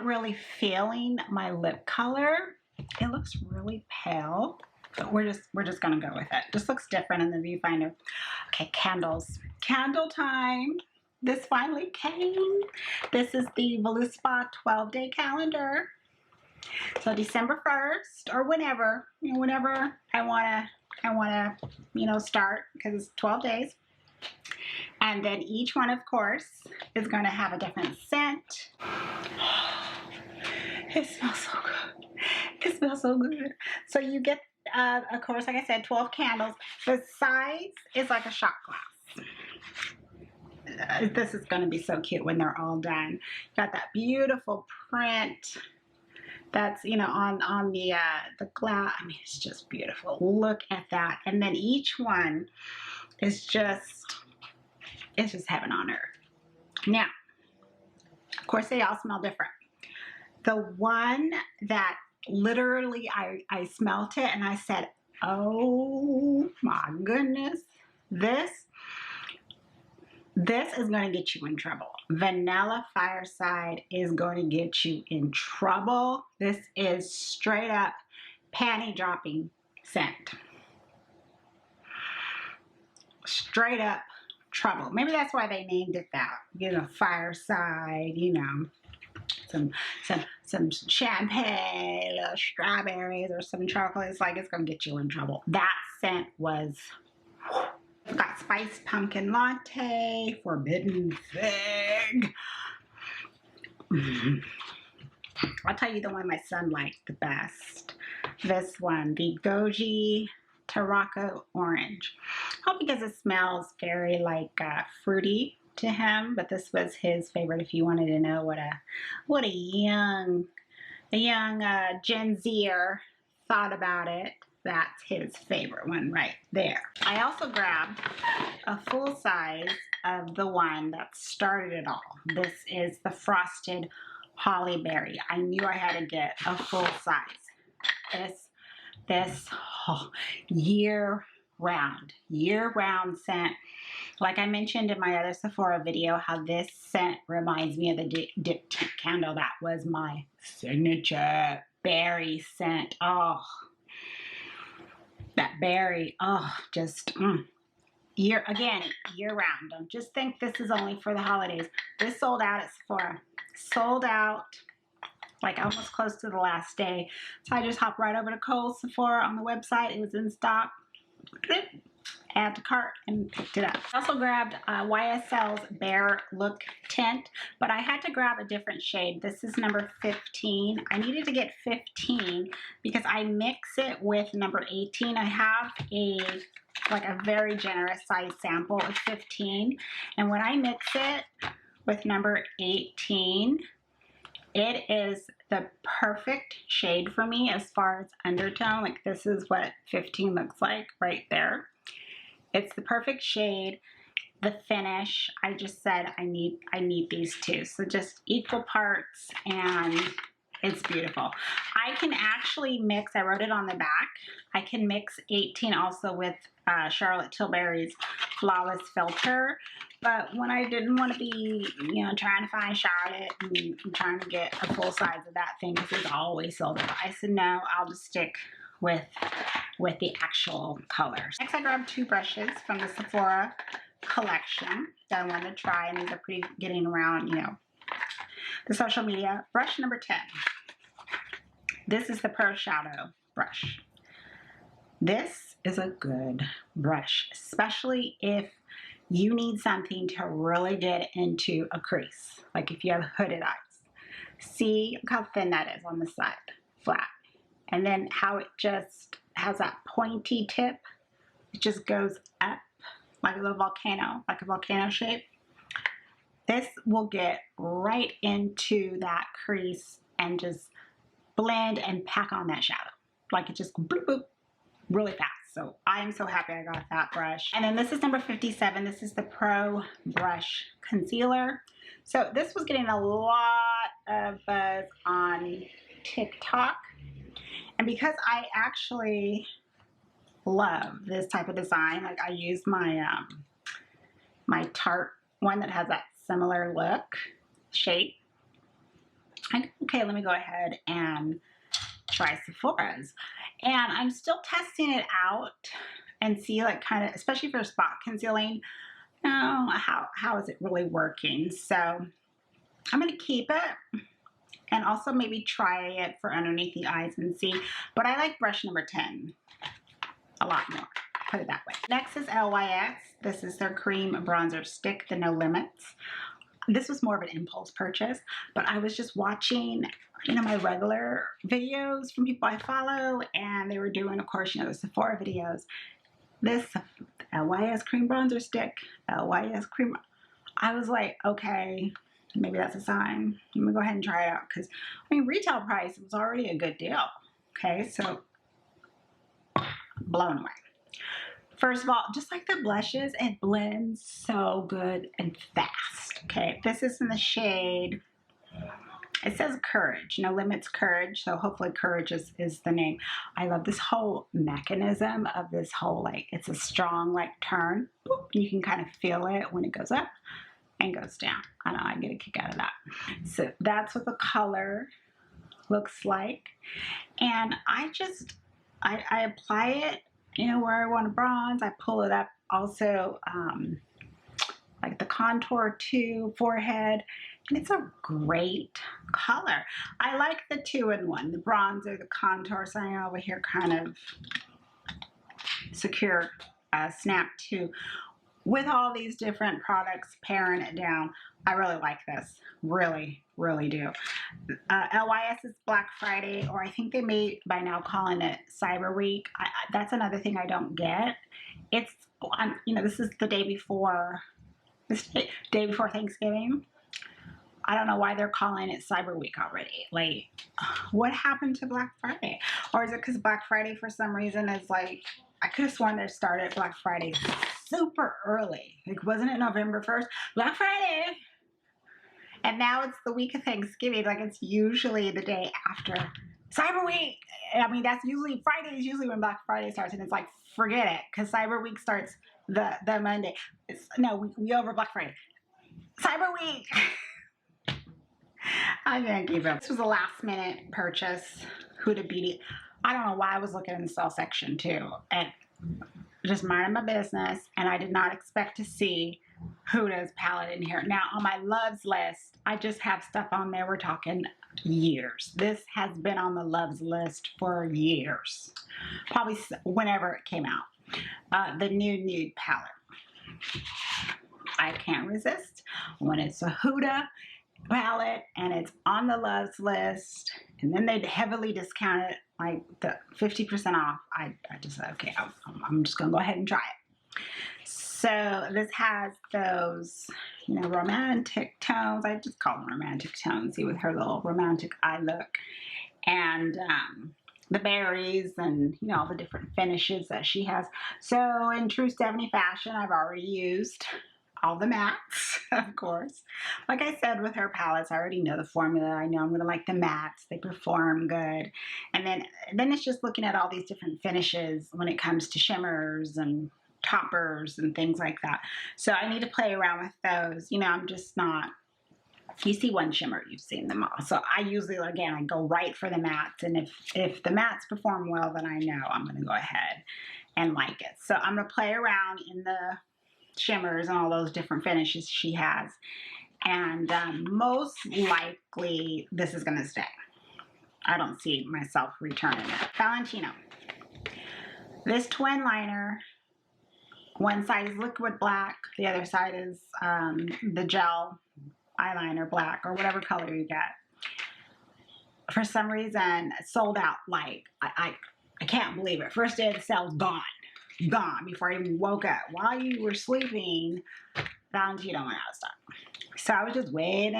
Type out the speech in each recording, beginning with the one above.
not really feeling my lip color. It looks really pale, but we're just gonna go with it. Just looks different in the viewfinder. Okay, candles. Candle time. This finally came. This is the Voluspa 12-day calendar. So December 1st or whenever, whenever I wanna, start, because it's 12 days. And then each one, of course, is going to have a different scent. It smells so good. It smells so good. So you get, of course, like I said, 12 candles. The size is like a shot glass. This is going to be so cute when they're all done. Got that beautiful print that's, on the glass. I mean, it's just beautiful. Look at that. And then each one is just, it's just heaven on earth. Now, of course, they all smell different. The one that literally I smelt it and I said, oh my goodness, this is going to get you in trouble. Vanilla Fireside is going to get you in trouble. This is straight up panty dropping scent. Straight up trouble. Maybe that's why they named it that. Fireside, some champagne, or strawberries, or some chocolate. It's like it's gonna get you in trouble. That scent was. We've got spiced pumpkin latte, forbidden fig. I'll tell you the one my son liked the best. This one, the Goji Tarocco Orange. All because it smells very fruity to him, but this was his favorite. If you wanted to know what a young Gen Zer thought about it, that's his favorite one right there. I also grabbed a full size of the one that started it all. This is the Frosted Holly Berry. I knew I had to get a full size. This year-round scent. Like I mentioned in my other Sephora video, how this scent reminds me of the Dip Tint candle. That was my signature berry scent. Oh, that berry. Oh, just year-round. Don't just think this is only for the holidays. This sold out at Sephora. Sold out like almost close to the last day. So I just hopped right over to Kohl's Sephora on the website. It was in stock. Add to cart and picked it up. I also grabbed YSL's Bare Look Tint, but I had to grab a different shade. This is number 15. I needed to get 15 because I mix it with number 18. I have a very generous size sample of 15, and when I mix it with number 18, it is the perfect shade for me as far as undertone. Like this is what 15 looks like right there. It's the perfect shade. The finish, I just said I need these two. So just equal parts, and it's beautiful. I can actually mix, I wrote it on the back, I can mix 18 also with Charlotte Tilbury's Flawless Filter. But when I didn't want to be, trying to find Charlotte and trying to get a full size of that thing, because it's always sold out, I said, no, I'll just stick with the actual colors. Next, I grabbed two brushes from the Sephora collection that I wanted to try, and these are pretty getting around, the social media. Brush number 10. This is the Pearl Shadow brush. This is a good brush, especially if you need something to really get into a crease, like if you have hooded eyes. See how thin that is on the side, flat. And then how it just has that pointy tip. It just goes up like a little volcano, like a volcano shape. This will get right into that crease and just blend and pack on that shadow. Like it just boop, boop, really fast. So I'm so happy I got that brush. And then this is number 57. This is the Pro Brush Concealer. So this was getting a lot of buzz on TikTok. And because I actually love this type of design, like I use my my Tarte one that has that similar look, shape. okay, let me go ahead and try Sephora's. And I'm still testing it out and see, like, kind of, especially for spot concealing, how is it really working? So I'm going to keep it and also maybe try it for underneath the eyes and see. But I like brush number 10 a lot more. Put it that way. Next is LYS. This is their cream bronzer stick, the No Limits. This was more of an impulse purchase, but I was just watching, you know, my regular videos from people I follow, and they were doing, of course, you know, the Sephora videos. This LYS cream bronzer stick, LYS cream. I was like, okay, maybe that's a sign. Let me go ahead and try it out, because, I mean, retail price was already a good deal. Okay, so blown away. First of all, just like the blushes, it blends so good and fast. Okay, this is in the shade, it says Courage, No Limits Courage, so hopefully Courage is the name. I love this whole mechanism of this whole, like, it's a strong, like, turn. Boop, you can kind of feel it when it goes up and goes down. I know, I get a kick out of that. So that's what the color looks like. And I apply it, you know, where I want to bronze. I pull it up also, like the contour to forehead, and it's a great color. I like the 2-in-1, the bronzer, the contour, so I'm over here kind of secure snap too. With all these different products, paring it down, I really like this. Really, really do. LYS is Black Friday, or I think they may by now calling it Cyber Week. That's another thing I don't get. It's, you know, this is the day before, day before Thanksgiving. I don't know why they're calling it Cyber Week already. Like, what happened to Black Friday? Or is it because Black Friday for some reason is like, I could have sworn they started Black Friday super early. Like, wasn't it November 1st? Black Friday! And now it's the week of Thanksgiving. Like, it's usually the day after Cyber Week. I mean, that's usually, Friday is usually when Black Friday starts. And it's like, forget it. Because Cyber Week starts the Monday. No, we over Black Friday. Cyber Week! I can't keep up. This was a last minute purchase. Huda Beauty. I don't know why I was looking in the sale section too. And just minding my business. And I did not expect to see Huda's palette in here. Now on my loves list, I just have stuff on there. We're talking years. This has been on the loves list for years. Probably whenever it came out. The new Nude palette. I can't resist when it's a Huda palette and it's on the loves list, and then they'd heavily discount it, like the 50% off. I just said, okay, I'm just gonna go ahead and try it. So this has those, you know, romantic tones. I just call them romantic tones. See, with her little romantic eye look, and the berries, and you know, all the different finishes that she has. So in true 70 fashion, I've already used all the mattes, of course. Like I said, with her palettes, I already know the formula. I know I'm going to like the mattes. They perform good. And then it's just looking at all these different finishes when it comes to shimmers and toppers and things like that. So I need to play around with those. You know, I'm just not, you see one shimmer, you've seen them all. So I usually, again, I go right for the mattes. And if the mattes perform well, then I know I'm going to go ahead and like it. So I'm going to play around in the shimmers and all those different finishes she has, and most likely this is going to stay. I don't see myself returning it. Valentino. This twin liner, one side is liquid black, the other side is the gel eyeliner black, or whatever color you get. For some reason, sold out. Like, I can't believe it. First day of the sale, gone before I even woke up. While you were sleeping, Valentino went out of stock. So I was just waiting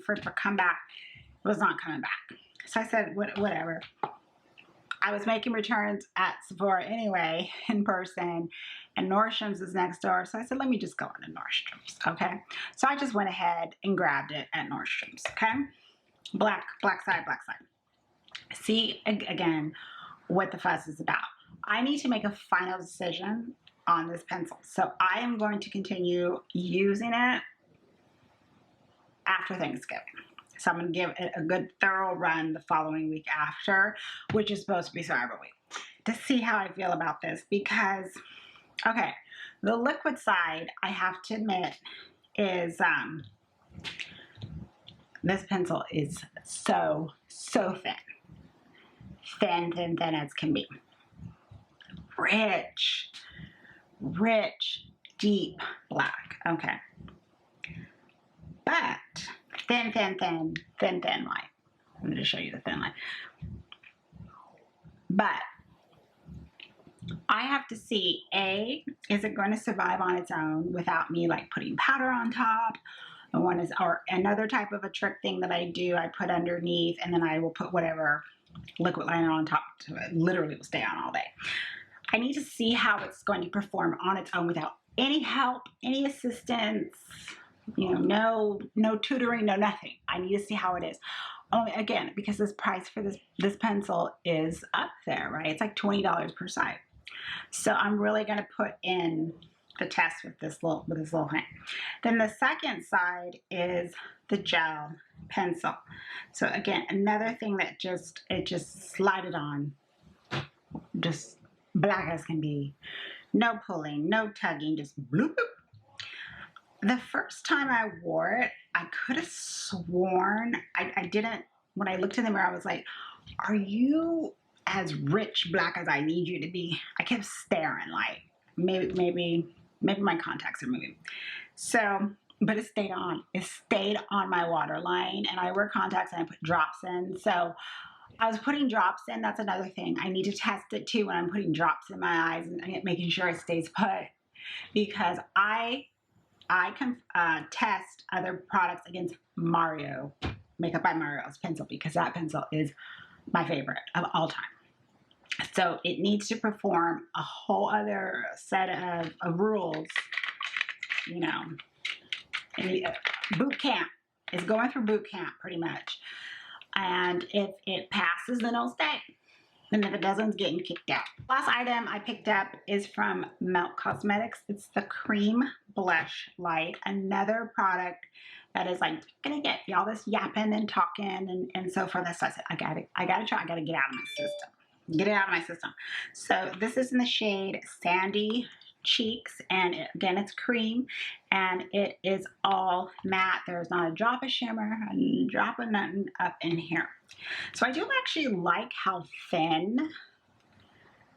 for it to come back. It was not coming back. So I said, whatever. I was making returns at Sephora anyway, in person, and Nordstrom's is next door. So I said, let me just go into Nordstrom's, okay? So I just went ahead and grabbed it at Nordstrom's, okay? Black side. See, again, what the fuss is about. I need to make a final decision on this pencil. So I am going to continue using it after Thanksgiving. So I'm going to give it a good thorough run the following week after, which is supposed to be Cyber Week, to see how I feel about this. Because, okay, the liquid side, I have to admit, is, this pencil is so thin. Thin as can be. Rich, deep black. Okay. But thin line. Let me just show you the thin line. But I have to see, A, is it going to survive on its own without me like putting powder on top? And one is, or another type of a trick thing that I do, I put underneath and then I will put whatever liquid liner on top to it. Literally will stay on all day. I need to see how it's going to perform on its own without any help, any assistance, you know, no tutoring, no nothing. I need to see how it is. Only, again, because this price for this pencil is up there, right? It's like $20 per side. So I'm really going to put in the test with this little thing. Then the second side is the gel pencil. So again, another thing that it just slided on, just black as can be. No pulling, no tugging, just bloop. The first time I wore it, I could have sworn, I didn't, when I looked in the mirror, I was like, are you as rich black as I need you to be? I kept staring like, maybe my contacts are moving. So, but it stayed on. It stayed on my waterline, and I wear contacts and I put drops in. So I was putting drops in. That's another thing. I need to test it too when I'm putting drops in my eyes and making sure it stays put, because I can test other products against Mario, Makeup by Mario's pencil, because that pencil is my favorite of all time. So it needs to perform a whole other set of rules, you know. Boot camp is going through boot camp pretty much. And if it passes, then it'll stay. And if it doesn't, it's getting kicked out. Last item I picked up is from Melt Cosmetics. It's the Cream Blushlight, another product that is like gonna get y'all this yapping and talking and so forth. So I said, I gotta try, I gotta get out of my system. Get it out of my system. So this is in the shade Sandy Cheeks, and again, it's cream, and it is all matte. There's not a drop of shimmer, a drop of nothing up in here. So I do actually like how thin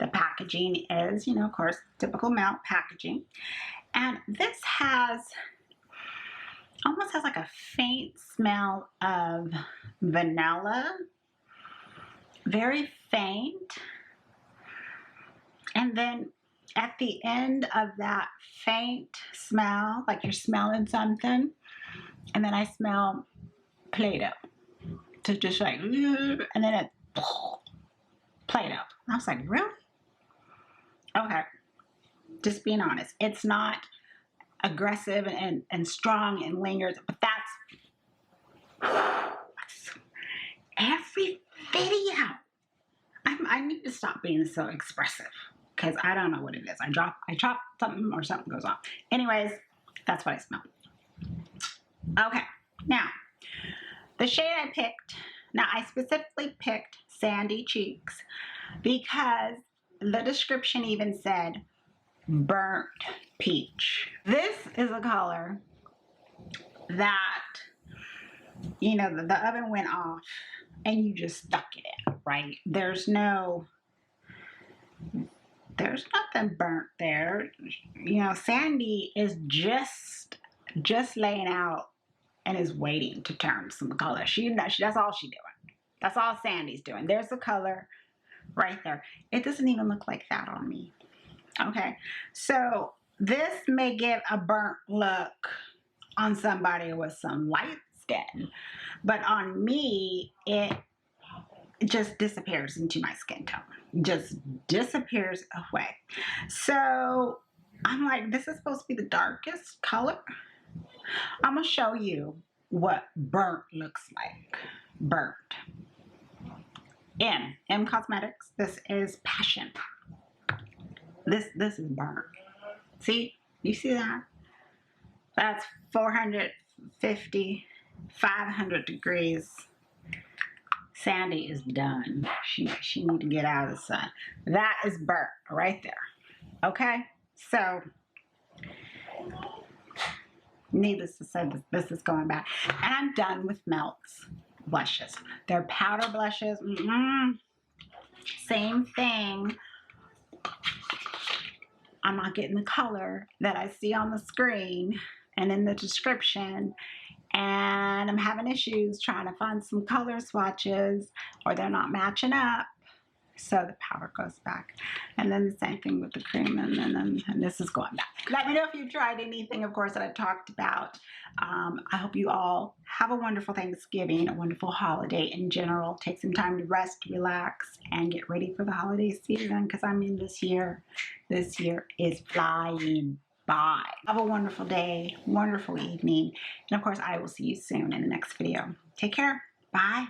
the packaging is, you know, of course, typical Melt packaging. And this almost has like a faint smell of vanilla, very faint. And then at the end of that faint smell, like you're smelling something, and then I smell Play-Doh. So just like, and then it, Play-Doh. I was like, really? Okay. Just being honest. It's not aggressive and strong and lingers, but that's every video. I need to stop being so expressive, because I don't know what it is. I chop something or something goes on. Anyways, that's what I smell. Okay, now, the shade I picked, now I specifically picked Sandy Cheeks because the description even said burnt peach. This is a color that, you know, the oven went off and you just stuck it in, right? There's nothing burnt there. You know, Sandy is just laying out and is waiting to turn some color. That's all she's doing. That's all Sandy's doing. There's the color right there. It doesn't even look like that on me. Okay, so this may give a burnt look on somebody with some light skin, but on me, it just disappears into my skin tone. Just disappears away. So I'm like, this is supposed to be the darkest color. I'm gonna show you what burnt looks like. Burnt. M Cosmetics. This is Passion. This is burnt. See? You see that? That's $450. 500 degrees. Sandy is done. She need to get out of the sun. That is burnt right there. Okay, so needless to say, this is going back. And I'm done with Melt's blushes. They're powder blushes. Same thing. I'm not getting the color that I see on the screen and in the description. And I'm having issues trying to find some color swatches, or they're not matching up. So the powder goes back. And then the same thing with the cream, and this is going back. Let me know if you tried anything, of course, that I talked about. I hope you all have a wonderful Thanksgiving, a wonderful holiday in general. Take some time to rest, relax, and get ready for the holiday season, because I mean, this year is flying by. Have a wonderful day, wonderful evening, and of course, I will see you soon in the next video. Take care. Bye.